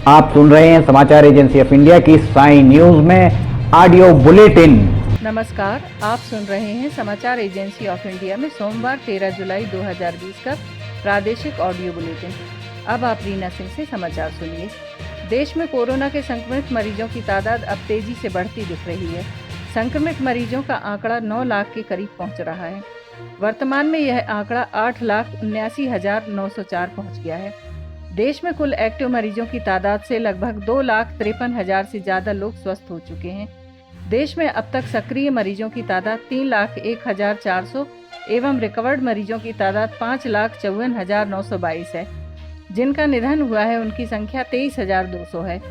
आप सुन रहे हैं समाचार एजेंसी ऑफ इंडिया की साई न्यूज में ऑडियो बुलेटिन। नमस्कार, आप सुन रहे हैं समाचार एजेंसी ऑफ इंडिया में सोमवार 13 जुलाई 2020 का प्रादेशिक ऑडियो बुलेटिन। अब आप रीना सिंह से समाचार सुनिए। देश में कोरोना के संक्रमित मरीजों की तादाद अब तेजी से बढ़ती दिख रही है। संक्रमित मरीजों का आंकड़ा 9 लाख के करीब पहुंच रहा है। वर्तमान में यह आंकड़ा 8,79,904 पहुंच गया है। देश में कुल एक्टिव मरीजों की तादाद से लगभग 2,53,000 से ज्यादा लोग स्वस्थ हो चुके हैं। देश में अब तक सक्रिय मरीजों की तादाद 3,01,400 एवं रिकवर्ड मरीजों की तादाद 5,54,922 है। जिनका निधन हुआ है उनकी संख्या 23,200 है।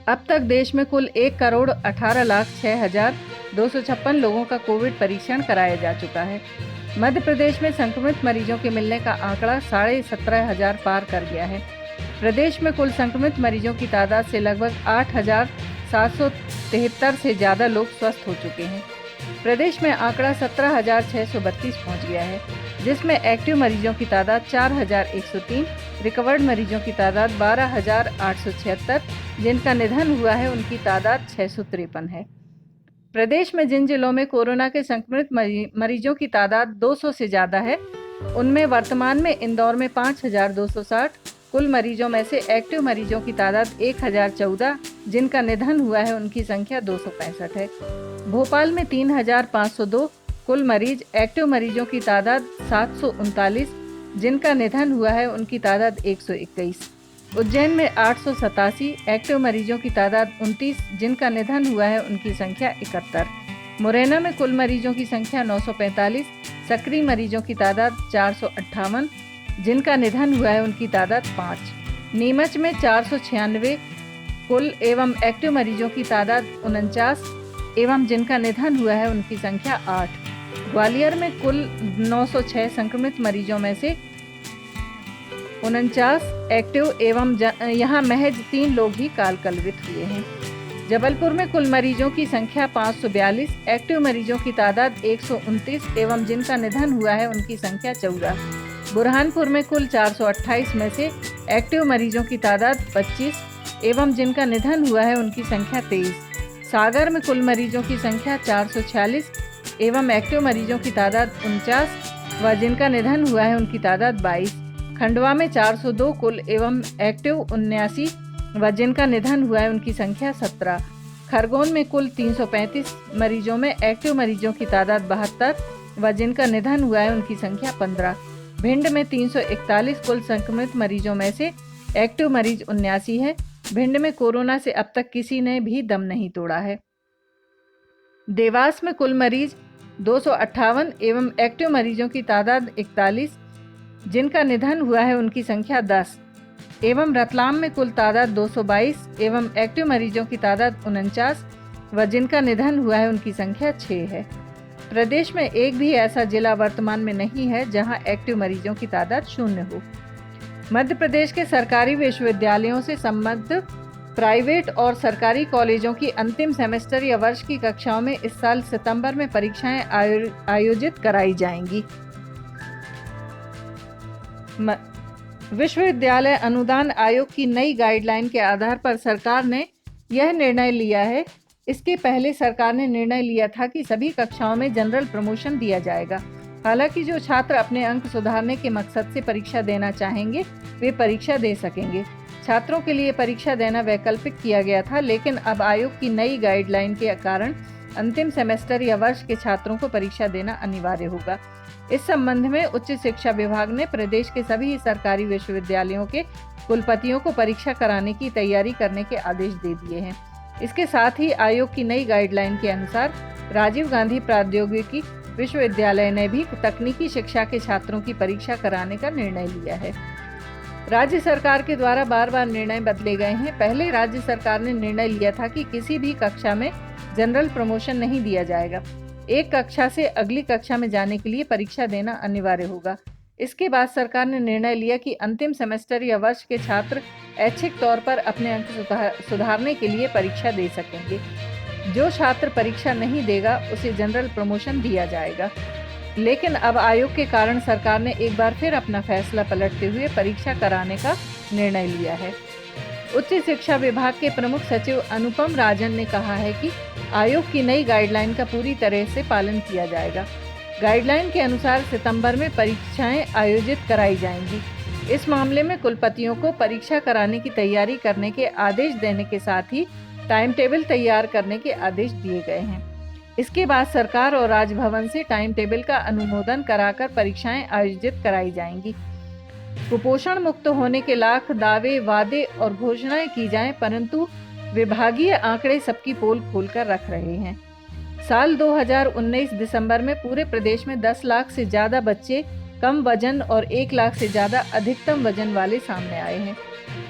अब तक देश में कुल 1,18,06,256 लोगों का कोविड परीक्षण कराया जा चुका है। मध्य प्रदेश में संक्रमित मरीजों के मिलने का आंकड़ा 17,500 पार कर गया है। प्रदेश में कुल संक्रमित मरीजों की तादाद से लगभग 8,773 से ज़्यादा लोग स्वस्थ हो चुके हैं। प्रदेश में आंकड़ा 17,632 पहुंच गया है, जिसमें एक्टिव मरीजों की तादाद 4,103, रिकवर्ड मरीजों की तादाद 12,876, जिनका निधन हुआ है उनकी तादाद 653 है। प्रदेश में जिन जिलों में कोरोना के संक्रमित मरीजों की तादाद 200 से ज़्यादा है, उनमें वर्तमान में इंदौर में 5,260, कुल मरीजों में से एक्टिव मरीजों की तादाद 1,014, जिनका निधन हुआ है उनकी संख्या 265 है। भोपाल में 3,502, कुल मरीज, एक्टिव मरीजों की तादाद 739, जिनका निधन हुआ है उनकी तादाद 121। उज्जैन में 887, एक्टिव मरीजों की तादाद 29, जिनका निधन हुआ है उनकी संख्या 71। मुरैना में कुल मरीजों की संख्या 945, सक्रिय मरीजों की तादाद 458, जिनका निधन हुआ है उनकी तादाद 5। नीमच में 496, कुल एवं एक्टिव मरीजों की तादाद 49 एवं जिनका निधन हुआ है उनकी संख्या 8। ग्वालियर में कुल 906 संक्रमित मरीजों में से 49 एक्टिव एवं यहाँ महज 3 लोग ही काल कलवित हुए हैं। जबलपुर में कुल मरीजों की संख्या 542, एक्टिव मरीजों की तादाद 129 एवं जिनका निधन हुआ है उनकी संख्या 14। बुरहानपुर में कुल 428 में से एक्टिव मरीजों की तादाद 25 एवं जिनका निधन हुआ है उनकी संख्या 23। सागर में कुल मरीजों की संख्या 446 एवं एक्टिव मरीजों की तादाद 49 व जिनका निधन हुआ है उनकी तादाद 22। खंडवा में 402 कुल एवं एक्टिव 79 व जिनका निधन हुआ है उनकी संख्या 17। खरगोन में कुल 335 मरीजों में एक्टिव मरीजों की तादाद 72 व जिनका निधन हुआ है उनकी संख्या 15। भिंड में 341 कुल संक्रमित मरीजों में से एक्टिव मरीज 79 है। भिंड में कोरोना से अब तक किसी ने भी दम नहीं तोड़ा है। देवास में कुल मरीज 258 एवं एक्टिव मरीजों की तादाद 41, जिनका निधन हुआ है उनकी संख्या 10 एवं रतलाम में कुल तादाद 222 एवं एक्टिव मरीजों की तादाद 49 व जिनका निधन हुआ है उनकी संख्या 6 है। प्रदेश में एक भी ऐसा जिला वर्तमान में नहीं है जहां एक्टिव मरीजों की तादाद 0 हो। मध्य प्रदेश के सरकारी विश्वविद्यालयों से संबद्ध प्राइवेट और सरकारी कॉलेजों की अंतिम सेमेस्टर या वर्ष की कक्षाओं में इस साल सितंबर में परीक्षाएं आयोजित कराई जाएंगी। विश्वविद्यालय अनुदान आयोग की नई गाइडलाइन के आधार पर सरकार ने यह निर्णय लिया है। इसके पहले सरकार ने निर्णय लिया था कि सभी कक्षाओं में जनरल प्रमोशन दिया जाएगा। हालांकि जो छात्र अपने अंक सुधारने के मकसद से परीक्षा देना चाहेंगे वे परीक्षा दे सकेंगे। छात्रों के लिए परीक्षा देना वैकल्पिक किया गया था, लेकिन अब आयोग की नई गाइडलाइन के कारण अंतिम सेमेस्टर या वर्ष के छात्रों को परीक्षा देना अनिवार्य होगा। इस संबंध में उच्च शिक्षा विभाग ने प्रदेश के सभी सरकारी विश्वविद्यालयों के कुलपतियों को परीक्षा कराने की तैयारी करने के आदेश दे दिए हैं। इसके साथ ही आयोग की नई गाइडलाइन के अनुसार राजीव गांधी प्रौद्योगिकी विश्वविद्यालय ने भी तकनीकी शिक्षा के छात्रों की परीक्षा कराने का निर्णय लिया है। राज्य सरकार के द्वारा बार बार निर्णय बदले गए हैं। पहले राज्य सरकार ने निर्णय लिया था कि किसी भी कक्षा में जनरल प्रमोशन नहीं दिया जाएगा। एक कक्षा से अगली कक्षा में जाने के लिए परीक्षा देना अनिवार्य होगा। इसके बाद सरकार ने निर्णय लिया कि अंतिम सेमेस्टर या वर्ष के छात्र ऐच्छिक तौर पर अपने अंक सुधारने के लिए परीक्षा दे सकेंगे। जो छात्र परीक्षा नहीं देगा उसे जनरल प्रमोशन दिया जाएगा। लेकिन अब आयोग के कारण सरकार ने एक बार फिर अपना फैसला पलटते हुए परीक्षा कराने का निर्णय लिया है। उच्च शिक्षा विभाग के प्रमुख सचिव अनुपम राजन ने कहा है कि आयोग की नई गाइडलाइन का पूरी तरह से पालन किया जाएगा। गाइडलाइन के अनुसार सितंबर में परीक्षाएं आयोजित कराई जाएंगी। इस मामले में कुलपतियों को परीक्षा कराने की तैयारी करने के आदेश देने के साथ ही टाइम टेबल तैयार करने के आदेश दिए गए हैं। इसके बाद सरकार और राजभवन से टाइम टेबल का अनुमोदन कराकर परीक्षाएं आयोजित कराई जाएंगी। कुपोषण मुक्त होने के लाख दावे, वादे और घोषणाएं की जाएं, परंतु विभागीय आंकड़े सबकी पोल खोलकर रख रहे हैं। साल 2019 दिसंबर में पूरे प्रदेश में 10 लाख से ज्यादा बच्चे कम वजन और 1 लाख से ज्यादा अधिकतम वजन वाले सामने आए हैं।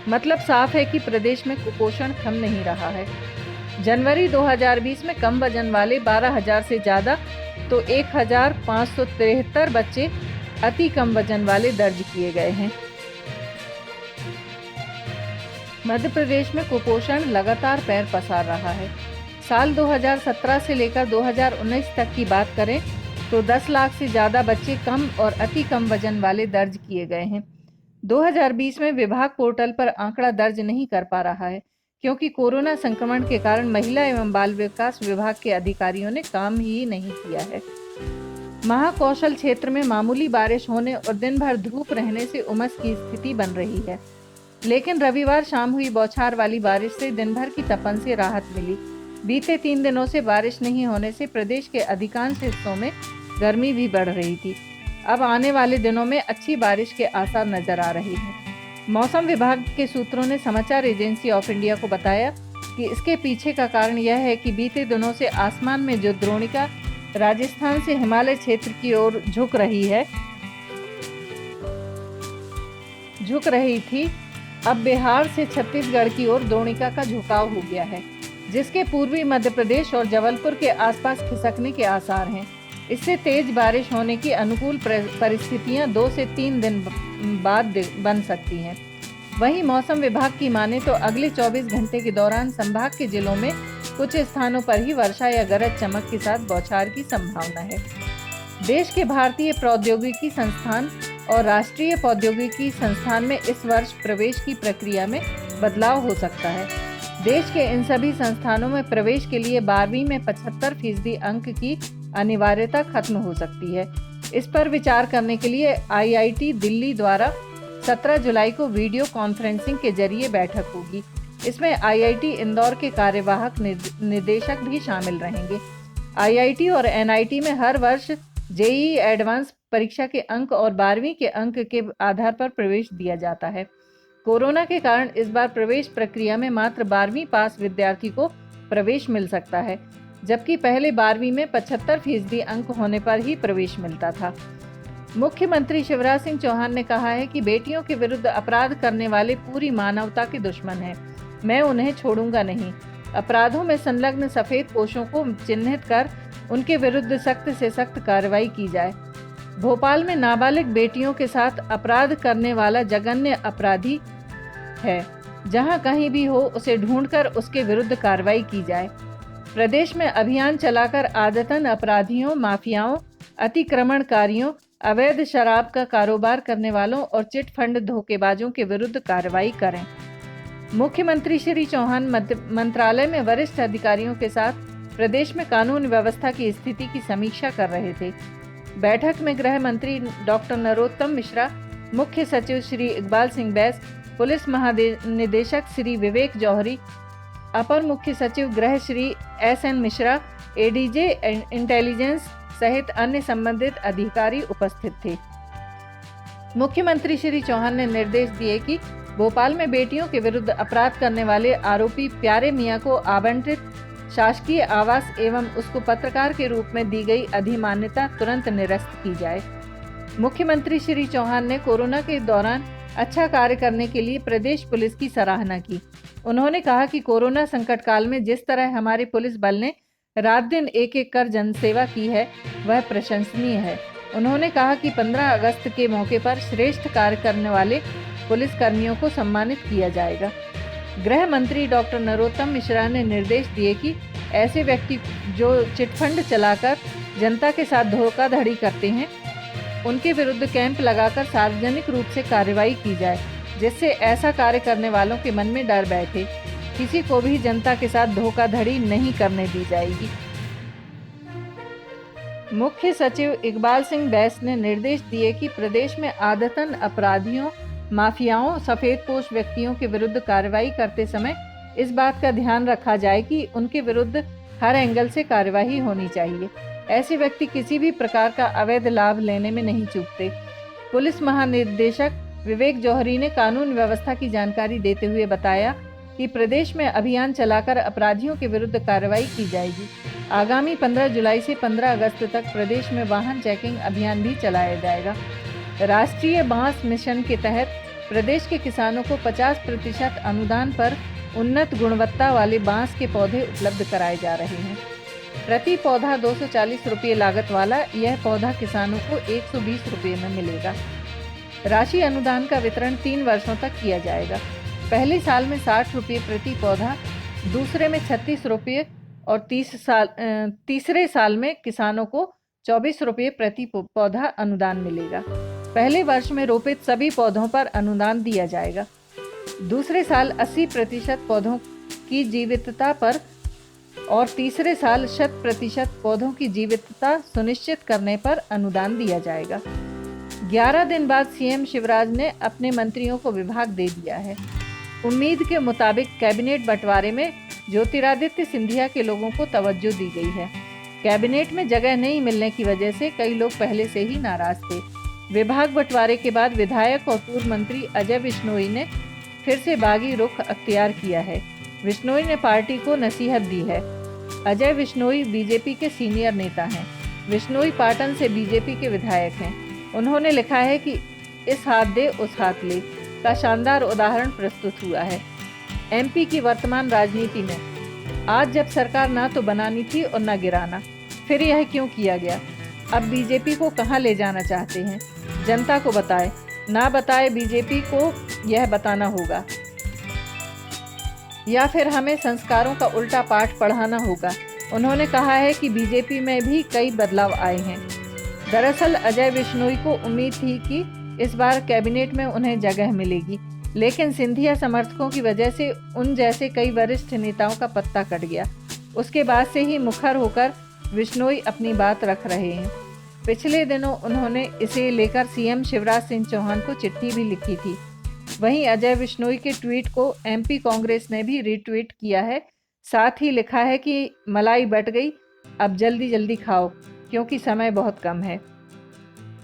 मतलब साफ है कि प्रदेश में कुपोषण थम नहीं रहा है। जनवरी 2020 में कम वजन वाले 12,000 से ज्यादा तो 1,573 बच्चे अति कम वजन वाले दर्ज किए गए हैं। मध्य प्रदेश में कुपोषण लगातार पैर पसार रहा है। साल 2017 से लेकर 2019 तक की बात करें तो 10 लाख से ज़्यादा बच्चे कम और अति कम वजन वाले दर्ज किए गए हैं। 2020 में विभाग पोर्टल पर आंकड़ा दर्ज नहीं कर पा रहा है क्योंकि कोरोना संक्रमण के कारण महिला एवं बाल विकास विभाग के अधिकारियों ने काम ही नहीं किया है। महाकौशल क्षेत्र में मामूली बारिश होने और दिन भर धूप रहने से उमस की स्थिति बन रही है, लेकिन रविवार शाम हुई बौछार वाली बारिश से दिन भर की तपन से राहत मिली। बीते 3 दिनों से बारिश नहीं होने से प्रदेश के अधिकांश हिस्सों में गर्मी भी बढ़ रही थी। अब आने वाले दिनों में अच्छी बारिश के आसार नजर आ रहे हैं। मौसम विभाग के सूत्रों ने समाचार एजेंसी ऑफ इंडिया को बताया कि इसके पीछे का कारण यह है कि बीते दिनों से आसमान में जो द्रोणिका राजस्थान से हिमालय क्षेत्र की ओर झुक रही थी, अब बिहार से छत्तीसगढ़ की ओर द्रोणिका का झुकाव हो गया है, जिसके पूर्वी मध्य प्रदेश और जबलपुर के आसपास खिसकने के आसार हैं। इससे तेज बारिश होने की अनुकूल परिस्थितियां 2 से 3 दिन बाद बन सकती हैं। वहीं मौसम विभाग की माने तो अगले 24 घंटे के दौरान संभाग के जिलों में कुछ स्थानों पर ही वर्षा या गरज चमक के साथ बौछार की संभावना है। देश के भारतीय प्रौद्योगिकी संस्थान और राष्ट्रीय प्रौद्योगिकी संस्थान में इस वर्ष प्रवेश की प्रक्रिया में बदलाव हो सकता है। देश के इन सभी संस्थानों में प्रवेश के लिए 12वीं में 75% अंक की अनिवार्यता खत्म हो सकती है। इस पर विचार करने के लिए IIT दिल्ली द्वारा 17 जुलाई को वीडियो कॉन्फ्रेंसिंग के जरिए बैठक होगी। इसमें IIT इंदौर के कार्यवाहक निदेशक भी शामिल रहेंगे। IIT और NIT में हर वर्ष JEE एडवांस परीक्षा के अंक और 12वीं के अंक के आधार पर प्रवेश दिया जाता है। कोरोना के कारण इस बार प्रवेश प्रक्रिया में मात्र 12वीं पास विद्यार्थी को प्रवेश मिल सकता है, जबकि पहले 12वीं में 75% अंक होने पर ही प्रवेश मिलता था। मुख्यमंत्री शिवराज सिंह चौहान ने कहा है कि बेटियों के विरुद्ध अपराध करने वाले पूरी मानवता के दुश्मन हैं। मैं उन्हें छोड़ूंगा नहीं। अपराधों में संलग्न सफेद पोशों को चिन्हित कर उनके विरुद्ध सख्त से सख्त कार्रवाई की जाए। भोपाल में नाबालिग बेटियों के साथ अपराध करने वाला जघन्य अपराधी है, जहां कहीं भी हो उसे ढूंढकर उसके विरुद्ध कार्रवाई की जाए। प्रदेश में अभियान चलाकर आदतन अपराधियों, माफियाओं, अतिक्रमणकारियों, अवैध शराब का कारोबार करने वालों और चिट फंड धोखेबाजों के विरुद्ध कार्रवाई करें। मुख्यमंत्री श्री चौहान मंत्रालय में वरिष्ठ अधिकारियों के साथ प्रदेश में कानून व्यवस्था की स्थिति की समीक्षा कर रहे थे। बैठक में गृह मंत्री डॉक्टर नरोत्तम मिश्रा, मुख्य सचिव श्री इकबाल सिंह बैस, पुलिस महानिदेशक श्री विवेक जौहरी, अपर मुख्य सचिव गृह Shri SN Mishra, ADJ intelligence सहित अन्य संबंधित अधिकारी उपस्थित थे। मुख्यमंत्री श्री चौहान ने निर्देश दिए कि भोपाल में बेटियों के विरुद्ध अपराध करने वाले आरोपी प्यारे मियां को आवंटित शासकीय आवास एवं उसको पत्रकार के रूप में दी गई अधिमान्यता तुरंत निरस्त की जाए। मुख्यमंत्री श्री चौहान ने कोरोना के दौरान अच्छा कार्य करने के लिए प्रदेश पुलिस की सराहना की। उन्होंने कहा कि कोरोना संकट काल में जिस तरह हमारे पुलिस बल ने रात दिन एक कर जनसेवा की है, वह प्रशंसनीय है। उन्होंने कहा कि 15 अगस्त के मौके पर श्रेष्ठ कार्य करने वाले पुलिस कर्मियों को सम्मानित किया जाएगा। गृह मंत्री डॉक्टर नरोत्तम मिश्रा ने निर्देश दिए कि ऐसे व्यक्ति जो चिटफंड चलाकर जनता के साथ धोखाधड़ी करते हैं, उनके विरुद्ध कैंप लगाकर सार्वजनिक रूप से कार्रवाई की जाए। जिससे ऐसा कार्य करने वालों के मन में डर बैठे। किसी को भी जनता के साथ धोखाधड़ी नहीं करने दी जाएगी। मुख्य सचिव इकबाल सिंह बैस ने निर्देश दिए कि प्रदेश में आदतन अपराधियों, माफियाओं, सफेदपोश व्यक्तियों के विरुद्ध कार्रवाई करते समय इस बात का ध्यान रखा जाए कि उनके विरुद्ध हर एंगल से कार्रवाई होनी चाहिए। ऐसे व्यक्ति किसी भी प्रकार का अवैध लाभ लेने में नहीं चूकते। पुलिस महानिदेशक विवेक जौहरी ने कानून व्यवस्था की जानकारी देते हुए बताया कि प्रदेश में अभियान चलाकर अपराधियों के विरुद्ध कार्रवाई की जाएगी। आगामी 15 जुलाई से 15 अगस्त तक प्रदेश में वाहन चेकिंग अभियान भी चलाया जाएगा। राष्ट्रीय बांस मिशन के तहत प्रदेश के किसानों को 50% अनुदान पर उन्नत गुणवत्ता वाले बांस के पौधे उपलब्ध कराए जा रहे हैं। प्रति पौधा 240 रुपये लागत वाला यह पौधा किसानों को 120 रुपये में मिलेगा। राशि अनुदान का वितरण 3 वर्षों तक किया जाएगा। पहले साल में 60 रुपये प्रति पौधा, दूसरे में 36 रुपये और तीसरे साल में किसानों को 24 रुपये प्रति पौधा अनुदान मिलेगा। पहले वर्ष में रोपित सभी पौधों पर अनुदान दिया जाएगा। दूसरे साल 80% पौधों की जीवितता पर और तीसरे साल 100% पौधों की जीवितता सुनिश्चित करने पर अनुदान दिया जाएगा। 11 दिन बाद सीएम शिवराज ने अपने मंत्रियों को विभाग दे दिया है। उम्मीद के मुताबिक कैबिनेट बंटवारे में ज्योतिरादित्य सिंधिया के लोगों को तवज्जो दी गई है। कैबिनेट में जगह नहीं मिलने की वजह से कई लोग पहले से ही नाराज थे। विभाग बंटवारे के बाद विधायक और पूर्व मंत्री अजय विश्नोई ने फिर से बागी रुख अख्तियार किया है। विश्नोई ने पार्टी को नसीहत दी है। अजय विश्नोई बीजेपी के सीनियर नेता हैं। विश्नोई पाटन से बीजेपी के विधायक हैं। उन्होंने लिखा है कि इस हाथ दे उस हाथ ले का शानदार उदाहरण प्रस्तुत हुआ है। एमपी की वर्तमान राजनीति में आज जब सरकार ना तो बनानी थी और ना गिराना, फिर यह क्यों किया गया? अब बीजेपी को कहां ले जाना चाहते हैं? जनता को बताए, ना बताए बीजेपी को यह बताना होगा, या फिर हमें संस्कारों का उल्टा पाठ पढ़ाना होगा। उन्होंने कहा है कि बीजेपी में भी कई बदलाव आए हैं। दरअसल अजय विश्नोई को उम्मीद थी कि इस बार कैबिनेट में उन्हें जगह मिलेगी, लेकिन सिंधिया समर्थकों की वजह से उन जैसे कई वरिष्ठ नेताओं का पत्ता कट गया। उसके बाद से ही मुखर होकर विश्नोई अपनी बात रख रहे हैं। पिछले दिनों उन्होंने इसे लेकर सीएम शिवराज सिंह चौहान को चिट्ठी भी लिखी थी। वहीं अजय विश्नोई के ट्वीट को एमपी कांग्रेस ने भी रीट्वीट किया है। साथ ही लिखा है कि मलाई बट गई, अब जल्दी जल्दी खाओ क्योंकि समय बहुत कम है।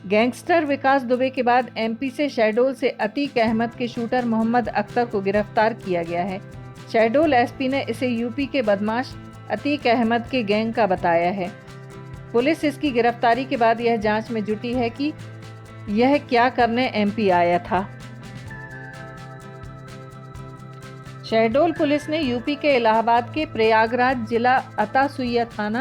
गैंगस्टर विकास दुबे के बाद एमपी से शहडोल से अतीक अहमद के शूटर मोहम्मद अख्तर को गिरफ्तार किया गया है। शहडोल एसपी ने इसे यूपी के बदमाश अतीक अहमद के गैंग का बताया है। पुलिस इसकी गिरफ्तारी के बाद यह जांच में जुटी है कि यह क्या करने एमपी आया था। शहडोल पुलिस ने यूपी के इलाहाबाद के प्रयागराज जिला अतासुइया थाना